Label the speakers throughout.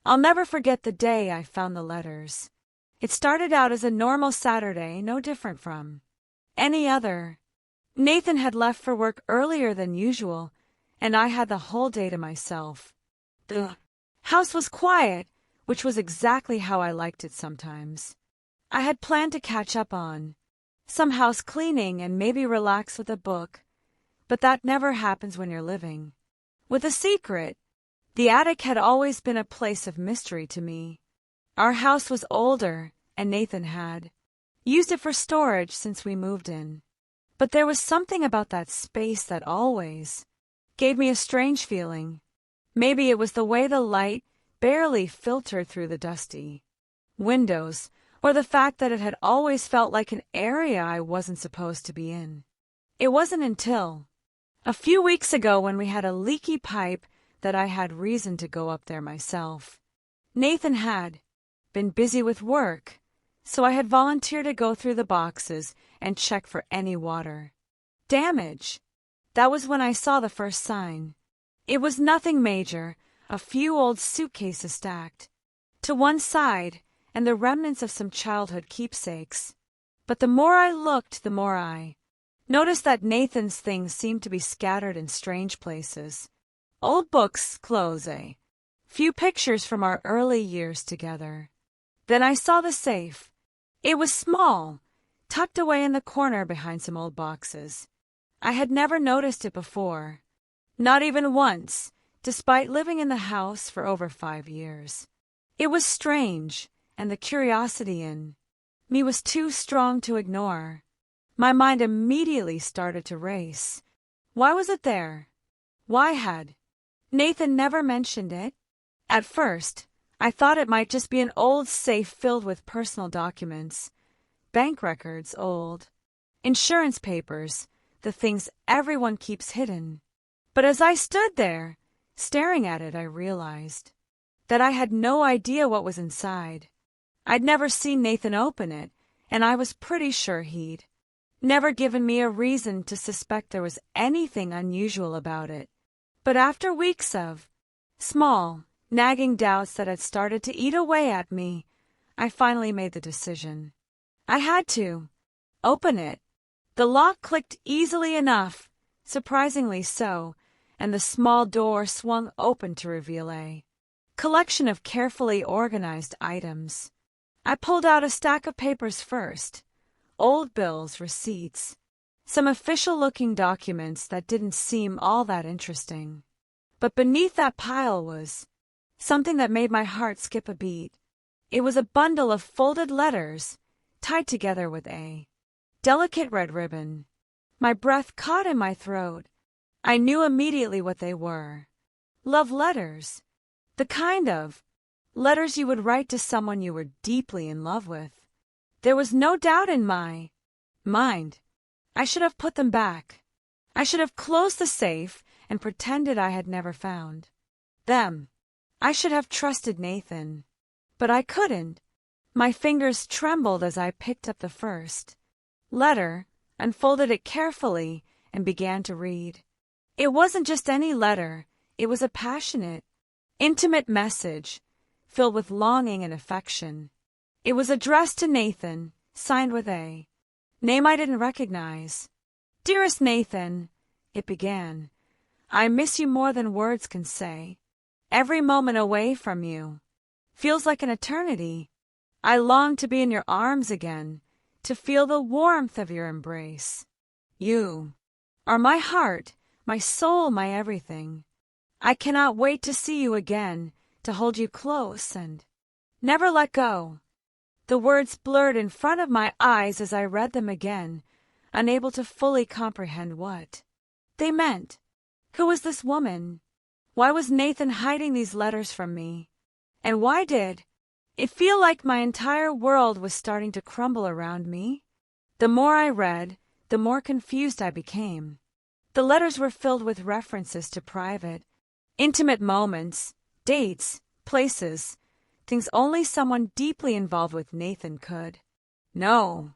Speaker 1: I'll never forget the day I found the letters. It started out as a normal Saturday, no different from any other. Nathan had left for work earlier than usual, and I had the whole day to myself. The house was quiet, which was exactly how I liked it sometimes. I had planned to catch up on some house cleaning and maybe relax with a book, but that never happens when you're living with a secret. The attic had always been a place of mystery to me. Our house was older, and Nathan had used it for storage since we moved in. But there was something about that space that always gave me a strange feeling. Maybe it was the way the light barely filtered through the dusty windows, or the fact that it had always felt like an area I wasn't supposed to be in. It wasn't until a few weeks ago when we had a leaky pipe that I had reason to go up there myself. Nathan had been busy with work, so I had volunteered to go through the boxes and check for any water damage. That was when I saw the first sign. It was nothing major, a few old suitcases stacked to one side and the remnants of some childhood keepsakes. But the more I looked, the more I noticed that Nathan's things seemed to be scattered in strange places. Old books, clothes, a few pictures from our early years together. Then I saw the safe. It was small, tucked away in the corner behind some old boxes. I had never noticed it before, not even once, despite living in the house for over 5 years. It was strange, and the curiosity in me was too strong to ignore. My mind immediately started to race. Why was it there? Why had Nathan never mentioned it? At first, I thought it might just be an old safe filled with personal documents, bank records, old insurance papers, the things everyone keeps hidden. But as I stood there, staring at it, I realized that I had no idea what was inside. I'd never seen Nathan open it, and I was pretty sure he'd never given me a reason to suspect there was anything unusual about it. But after weeks of small, nagging doubts that had started to eat away at me, I finally made the decision. I had to open it. The lock clicked easily enough, surprisingly so, and the small door swung open to reveal a collection of carefully organized items. I pulled out a stack of papers first, old bills, receipts, some official-looking documents that didn't seem all that interesting. But beneath that pile was something that made my heart skip a beat. It was a bundle of folded letters, tied together with a delicate red ribbon. My breath caught in my throat. I knew immediately what they were. Love letters. The kind of letters you would write to someone you were deeply in love with. There was no doubt in my mind. I should have put them back. I should have closed the safe and pretended I had never found them. I should have trusted Nathan. But I couldn't. My fingers trembled as I picked up the first letter, unfolded it carefully, and began to read. It wasn't just any letter. It was a passionate, intimate message, filled with longing and affection. It was addressed to Nathan, signed with a name I didn't recognize. "Dearest Nathan," it began, "I miss you more than words can say. Every moment away from you feels like an eternity. I long to be in your arms again, to feel the warmth of your embrace. You are my heart, my soul, my everything. I cannot wait to see you again, to hold you close and never let go." The words blurred in front of my eyes as I read them again, unable to fully comprehend what they meant. Who was this woman? Why was Nathan hiding these letters from me? And why did it feel like my entire world was starting to crumble around me? The more I read, the more confused I became. The letters were filled with references to private, intimate moments, dates, places, things only someone deeply involved with Nathan could know.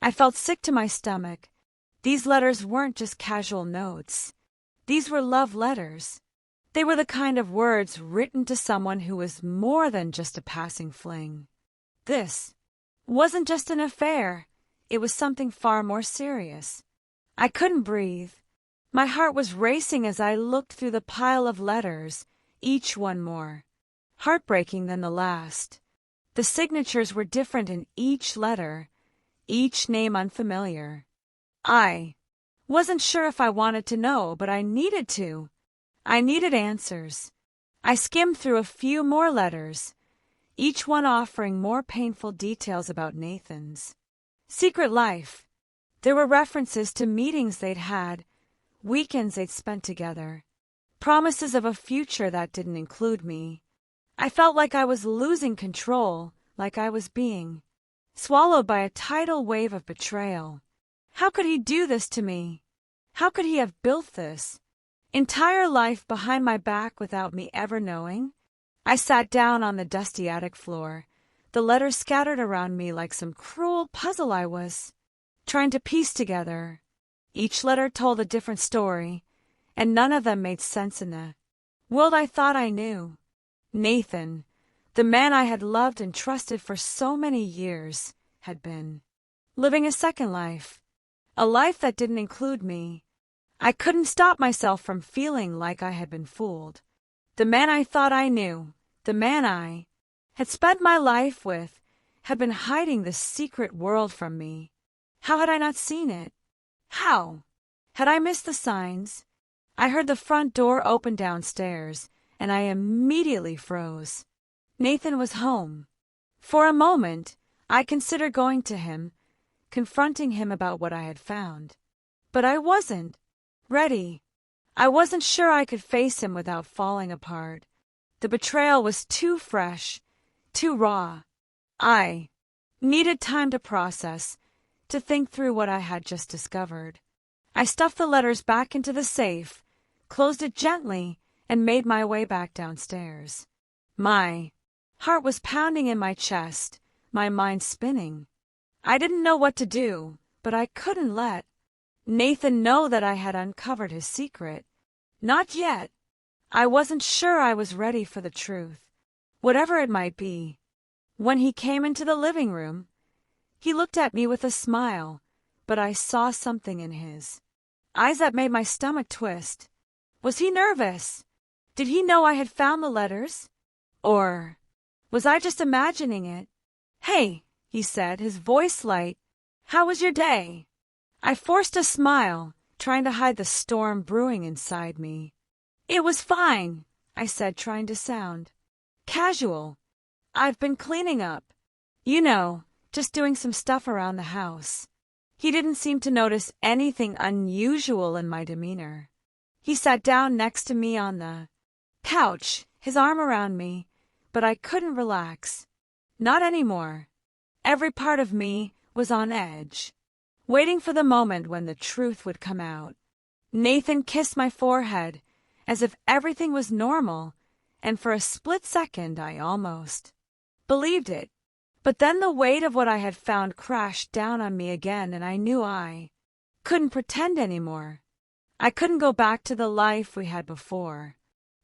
Speaker 1: I felt sick to my stomach. These letters weren't just casual notes. These were love letters. They were the kind of words written to someone who was more than just a passing fling. This wasn't just an affair, it was something far more serious. I couldn't breathe. My heart was racing as I looked through the pile of letters, each one more heartbreaking than the last. The signatures were different in each letter, each name unfamiliar. I wasn't sure if I wanted to know, but I needed to. I needed answers. I skimmed through a few more letters, each one offering more painful details about Nathan's secret life. There were references to meetings they'd had, weekends they'd spent together, promises of a future that didn't include me. I felt like I was losing control, like I was being swallowed by a tidal wave of betrayal. How could he do this to me? How could he have built this entire life behind my back without me ever knowing? I sat down on the dusty attic floor, the letters scattered around me like some cruel puzzle I was trying to piece together. Each letter told a different story, and none of them made sense in the world I thought I knew. Nathan, the man I had loved and trusted for so many years, had been living a second life, a life that didn't include me. I couldn't stop myself from feeling like I had been fooled. The man I thought I knew, the man I had spent my life with, had been hiding this secret world from me. How had I not seen it? How? Had I missed the signs? I heard the front door open downstairs, and I immediately froze. Nathan was home. For a moment, I considered going to him, confronting him about what I had found. But I wasn't ready. I wasn't sure I could face him without falling apart. The betrayal was too fresh, too raw. I needed time to process, to think through what I had just discovered. I stuffed the letters back into the safe, closed it gently, and made my way back downstairs. My heart was pounding in my chest, my mind spinning. I didn't know what to do, but I couldn't let Nathan know that I had uncovered his secret. Not yet. I wasn't sure I was ready for the truth, whatever it might be. When he came into the living room, he looked at me with a smile, but I saw something in his eyes that made my stomach twist. Was he nervous? Did he know I had found the letters? Or was I just imagining it? "Hey," he said, his voice light. "How was your day?" I forced a smile, trying to hide the storm brewing inside me. "It was fine," I said, trying to sound casual. "I've been cleaning up. You know, just doing some stuff around the house." He didn't seem to notice anything unusual in my demeanor. He sat down next to me on the couch, his arm around me, but I couldn't relax. Not anymore. Every part of me was on edge, waiting for the moment when the truth would come out. Nathan kissed my forehead, as if everything was normal, and for a split second I almost believed it. But then the weight of what I had found crashed down on me again, and I knew I couldn't pretend anymore. I couldn't go back to the life we had before.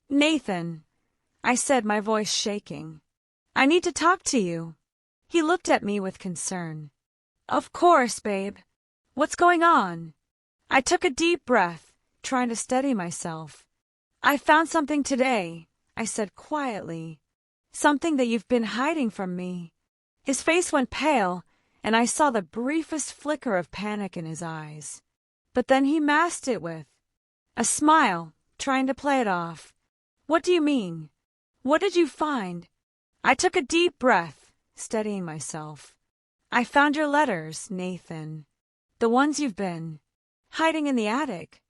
Speaker 1: "Nathan," I said, my voice shaking, "I need to talk to you." He looked at me with concern. "Of course, babe. What's going on?" I took a deep breath, trying to steady myself. "I found something today," I said quietly. "Something that you've been hiding from me." His face went pale, and I saw the briefest flicker of panic in his eyes. But then he masked it with a smile, trying to play it off. "What do you mean? What did you find?" I took a deep breath, steadying myself. "I found your letters, Nathan. The ones you've been hiding in the attic.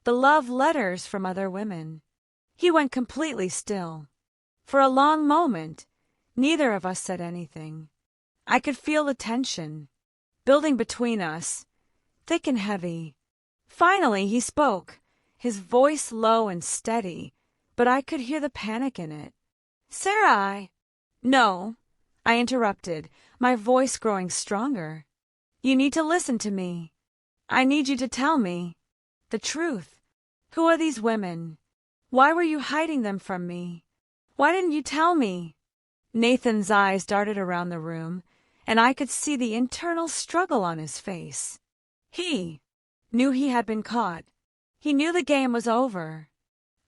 Speaker 1: The love letters from other women." He went completely still. For a long moment, neither of us said anything. I could feel the tension building between us, thick and heavy. Finally, he spoke, his voice low and steady, but I could hear the panic in it. "Sarah, No," I interrupted, my voice growing stronger. "You need to listen to me. I need you to tell me the truth. Who are these women? Why were you hiding them from me? Why didn't you tell me? Nathan's eyes darted around the room, and I could see the internal struggle on his face. He knew he had been caught. He knew the game was over.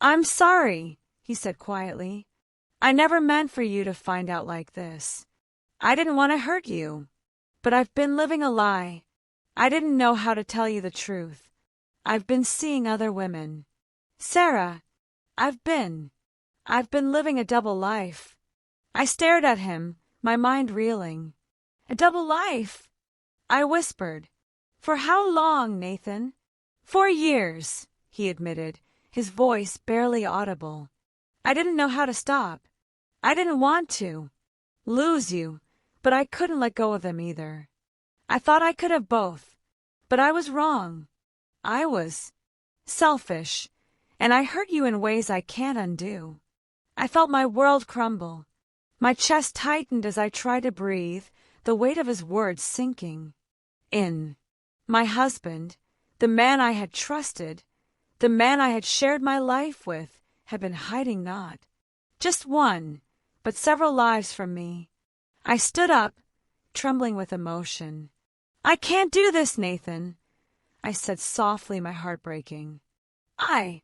Speaker 1: "I'm sorry," he said quietly. "I never meant for you to find out like this. I didn't want to hurt you. But I've been living a lie. I didn't know how to tell you the truth. I've been seeing other women. Sarah, I've been living a double life." I stared at him, my mind reeling. "A double life?" I whispered. "For how long, Nathan?" "4 years," he admitted, his voice barely audible. I didn't know how to stop. I didn't want to lose you, but I couldn't let go of them either. I thought I could have both, but I was wrong. I was selfish, and I hurt you in ways I can't undo. I felt my world crumble. My chest tightened as I tried to breathe, the weight of his words sinking in. My husband, the man I had trusted, the man I had shared my life with, had been hiding not just one, but several lives from me. I stood up, trembling with emotion. "I can't do this, Nathan," I said softly, my heart breaking. "I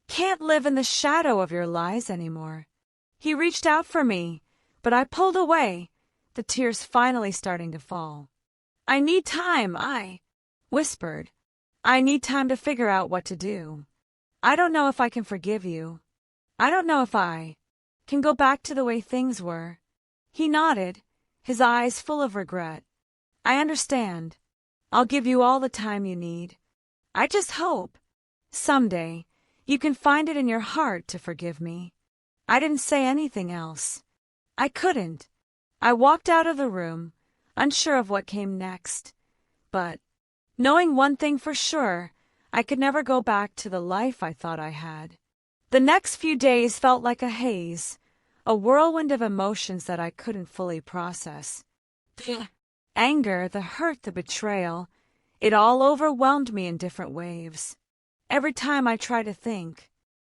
Speaker 1: can't live in the shadow of your lies anymore." He reached out for me, but I pulled away, the tears finally starting to fall. "I need time," I whispered. "I need time to figure out what to do. I don't know if I can forgive you. I don't know if I can go back to the way things were." He nodded, his eyes full of regret. "I understand. I'll give you all the time you need. I just hope someday you can find it in your heart to forgive me." I didn't say anything else. I couldn't. I walked out of the room, unsure of what came next, but knowing one thing for sure, I could never go back to the life I thought I had. The next few days felt like a haze, a whirlwind of emotions that I couldn't fully process. The anger, the hurt, the betrayal, it all overwhelmed me in different waves. Every time I tried to think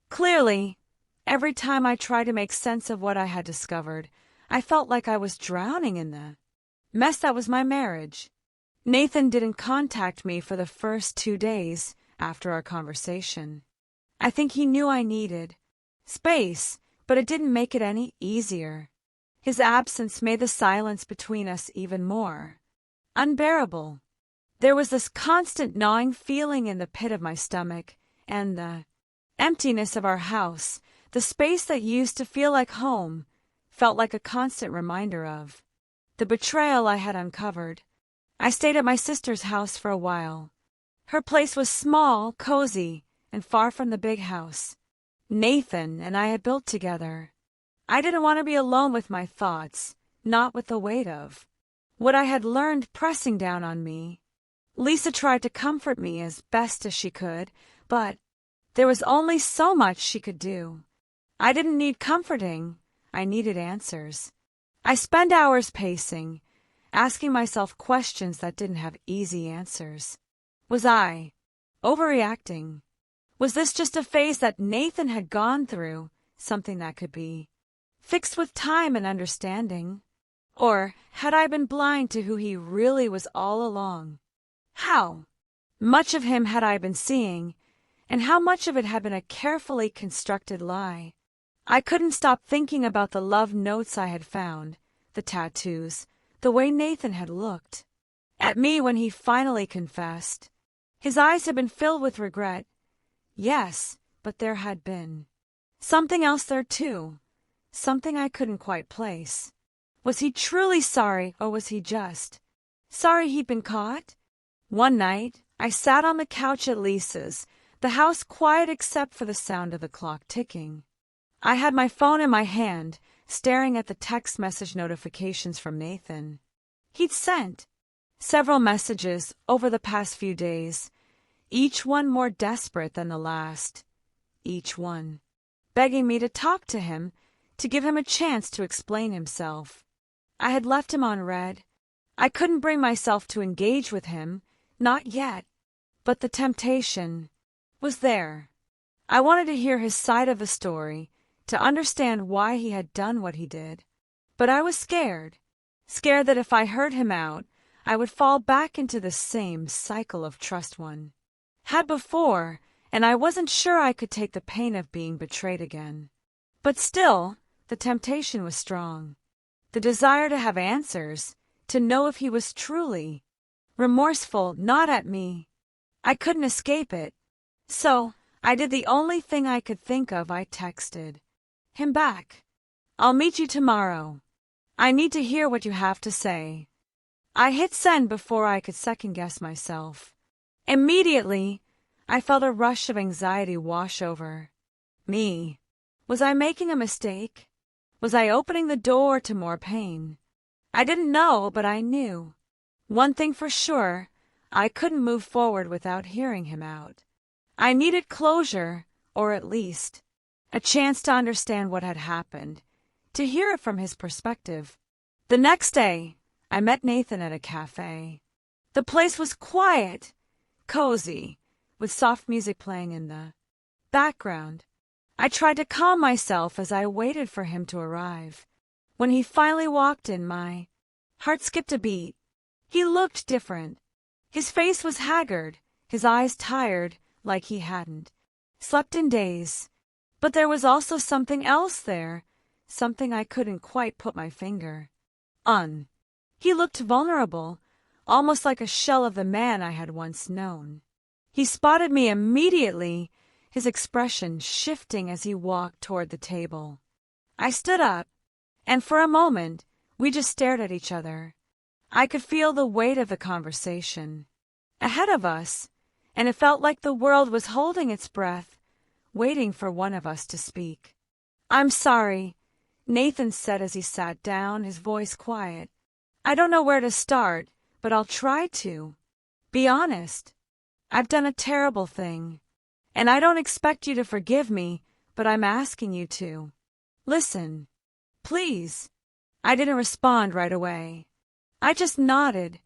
Speaker 1: clearly, every time I tried to make sense of what I had discovered, I felt like I was drowning in the mess that was my marriage. Nathan didn't contact me for the first 2 days after our conversation. I think he knew I needed space, but it didn't make it any easier. His absence made the silence between us even more unbearable. There was this constant gnawing feeling in the pit of my stomach, and the emptiness of our house, the space that used to feel like home, felt like a constant reminder of the betrayal I had uncovered. I stayed at my sister's house for a while. Her place was small, cozy, and far from the big house Nathan and I had built together. I didn't want to be alone with my thoughts, not with the weight of what I had learned pressing down on me. Lisa tried to comfort me as best as she could, but there was only so much she could do. I didn't need comforting. I needed answers. I spent hours pacing, asking myself questions that didn't have easy answers. Was I overreacting? Was this just a phase that Nathan had gone through, something that could be fixed with time and understanding? Or had I been blind to who he really was all along? How much of him had I been seeing, and how much of it had been a carefully constructed lie? I couldn't stop thinking about the love notes I had found, the tattoos, the way Nathan had looked at me when he finally confessed. His eyes had been filled with regret. Yes, but there had been something else there too, something I couldn't quite place. Was he truly sorry, or was he just sorry he'd been caught? One night, I sat on the couch at Lisa's, the house quiet except for the sound of the clock ticking. I had my phone in my hand, staring at the text message notifications from Nathan. He'd sent several messages over the past few days, each one more desperate than the last, each one begging me to talk to him, to give him a chance to explain himself. I had left him on read. I couldn't bring myself to engage with him, not yet, but the temptation was there. I wanted to hear his side of the story, to understand why he had done what he did. But I was scared that if I heard him out, I would fall back into the same cycle of trust one had before, and I wasn't sure I could take the pain of being betrayed again. But still, the temptation was strong. The desire to have answers, to know if he was truly remorseful, not at me. I couldn't escape it. So, I did the only thing I could think of. I texted him back. "I'll meet you tomorrow. I need to hear what you have to say." I hit send before I could second-guess myself. Immediately, I felt a rush of anxiety wash over me. Was I making a mistake? Was I opening the door to more pain? I didn't know, but I knew. One thing for sure, I couldn't move forward without hearing him out. I needed closure, or at least a chance to understand what had happened, to hear it from his perspective. The next day, I met Nathan at a cafe. The place was quiet, cozy, with soft music playing in the background. I tried to calm myself as I waited for him to arrive. When he finally walked in, my heart skipped a beat. He looked different. His face was haggard, his eyes tired, like he hadn't slept in days. But there was also something else there, something I couldn't quite put my finger on. He looked vulnerable, almost like a shell of the man I had once known. He spotted me immediately, his expression shifting as he walked toward the table. I stood up, and for a moment, we just stared at each other. I could feel the weight of the conversation ahead of us, and it felt like the world was holding its breath, waiting for one of us to speak. "I'm sorry," Nathan said as he sat down, his voice quiet. "I don't know where to start, but I'll try to be honest. I've done a terrible thing, and I don't expect you to forgive me, but I'm asking you to listen. Please." I didn't respond right away. I just nodded,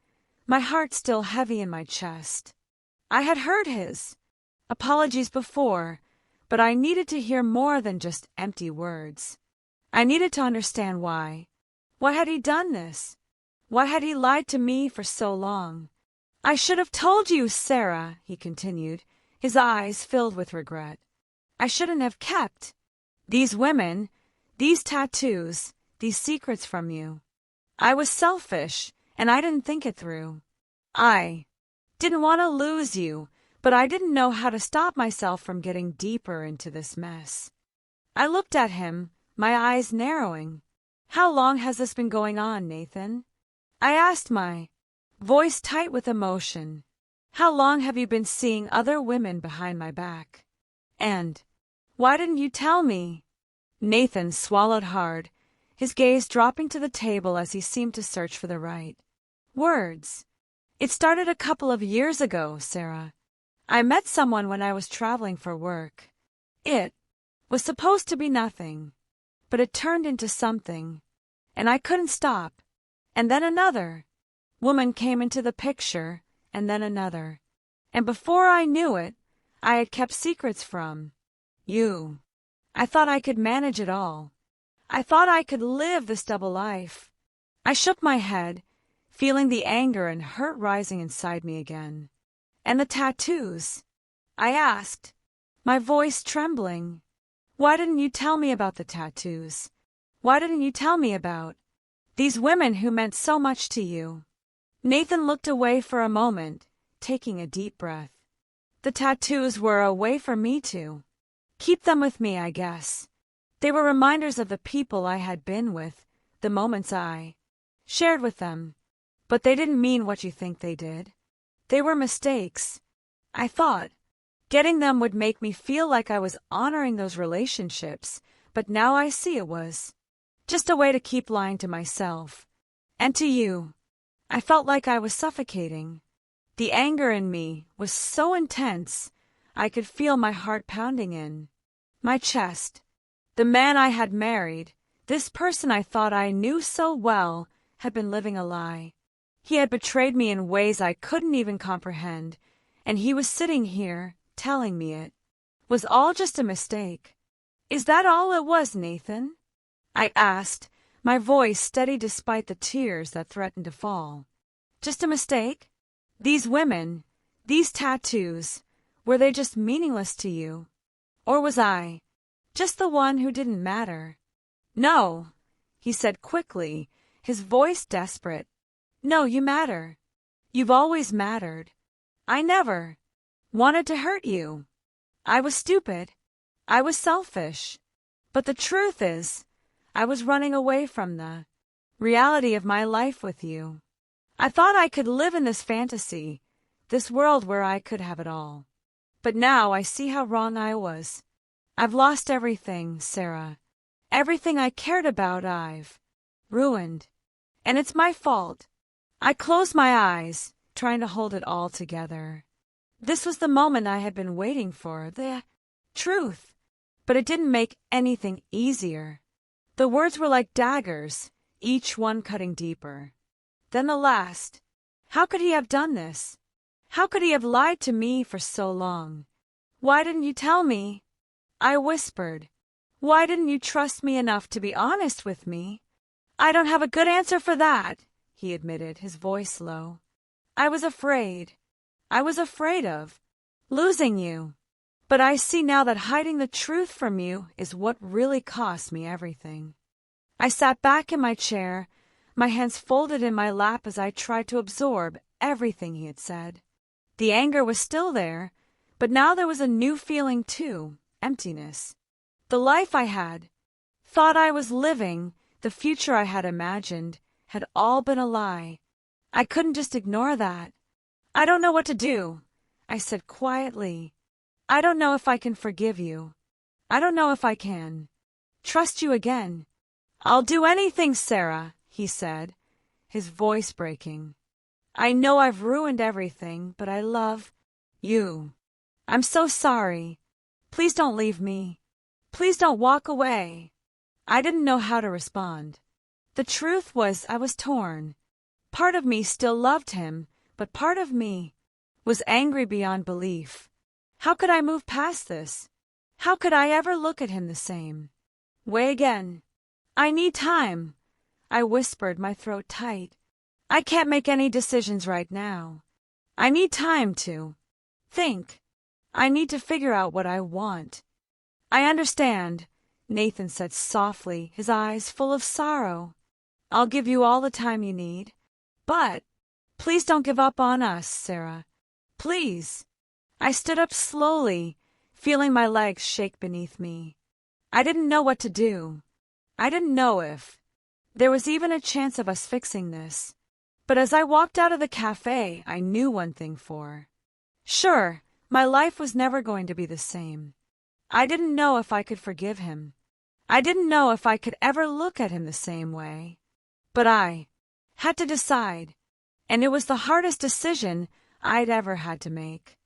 Speaker 1: my heart still heavy in my chest. I had heard his apologies before, but I needed to hear more than just empty words. I needed to understand why. Why had he done this? Why had he lied to me for so long? "I should have told you, Sarah," he continued, his eyes filled with regret. "I shouldn't have kept these women, these tattoos, these secrets from you. I was selfish, and I didn't think it through. I didn't want to lose you, but I didn't know how to stop myself from getting deeper into this mess." I looked at him, my eyes narrowing. "How long has this been going on, Nathan?" I asked, my voice tight with emotion. "How long have you been seeing other women behind my back? And why didn't you tell me?" Nathan swallowed hard, his gaze dropping to the table as he seemed to search for the right words. "It started a couple of years ago, Sarah. I met someone when I was traveling for work. It was supposed to be nothing, but it turned into something, and I couldn't stop. And then another woman came into the picture, and then another. And before I knew it, I had kept secrets from you. I thought I could manage it all. I thought I could live this double life." I shook my head, feeling the anger and hurt rising inside me again. "And the tattoos?" I asked, my voice trembling. "Why didn't you tell me about the tattoos? Why didn't you tell me about these women who meant so much to you?" Nathan looked away for a moment, taking a deep breath. "The tattoos were a way for me to keep them with me, I guess. They were reminders of the people I had been with, the moments I shared with them. But they didn't mean what you think they did. They were mistakes. I thought getting them would make me feel like I was honoring those relationships, but now I see it was just a way to keep lying to myself. And to you. I felt like I was suffocating. The anger in me was so intense, I could feel my heart pounding in my chest. The man I had married, this person I thought I knew so well, had been living a lie. He had betrayed me in ways I couldn't even comprehend, and he was sitting here, telling me it. was all just a mistake. Is that all it was, Nathan? I asked, my voice steady despite the tears that threatened to fall. Just a mistake? These women, these tattoos, were they just meaningless to you? Or was I just the one who didn't matter? No, he said quickly, his voice desperate. No, you matter. You've always mattered. I never wanted to hurt you. I was stupid. I was selfish. But the truth is, I was running away from the reality of my life with you. I thought I could live in this fantasy, this world where I could have it all. But now I see how wrong I was. I've lost everything, Sarah. Everything I cared about I've ruined. And it's my fault. I closed my eyes, trying to hold it all together. This was the moment I had been waiting for, the truth. But it didn't make anything easier. The words were like daggers, each one cutting deeper. Then the last. How could he have done this? How could he have lied to me for so long? Why didn't you tell me? I whispered. Why didn't you trust me enough to be honest with me? I don't have a good answer for that, he admitted, his voice low. I was afraid. I was afraid of losing you. But I see now that hiding the truth from you is what really cost me everything. I sat back in my chair, my hands folded in my lap as I tried to absorb everything he had said. The anger was still there, but now there was a new feeling too, emptiness. The life I had thought I was living, the future I had imagined, had all been a lie. I couldn't just ignore that. I don't know what to do, I said quietly. I don't know if I can forgive you. I don't know if I can trust you again. I'll do anything, Sarah, he said, his voice breaking. I know I've ruined everything, but I love you. I'm so sorry. Please don't leave me. Please don't walk away. I didn't know how to respond. The truth was I was torn. Part of me still loved him, but part of me was angry beyond belief. How could I move past this? How could I ever look at him the same way again? I need time, I whispered, my throat tight. I can't make any decisions right now. I need time to think. I need to figure out what I want. I understand, Nathan said softly, his eyes full of sorrow. I'll give you all the time you need. But please don't give up on us, Sarah. Please. I stood up slowly, feeling my legs shake beneath me. I didn't know what to do. I didn't know if there was even a chance of us fixing this. But as I walked out of the cafe, I knew one thing for sure. My life was never going to be the same. I didn't know if I could forgive him. I didn't know if I could ever look at him the same way. But I had to decide, and it was the hardest decision I'd ever had to make.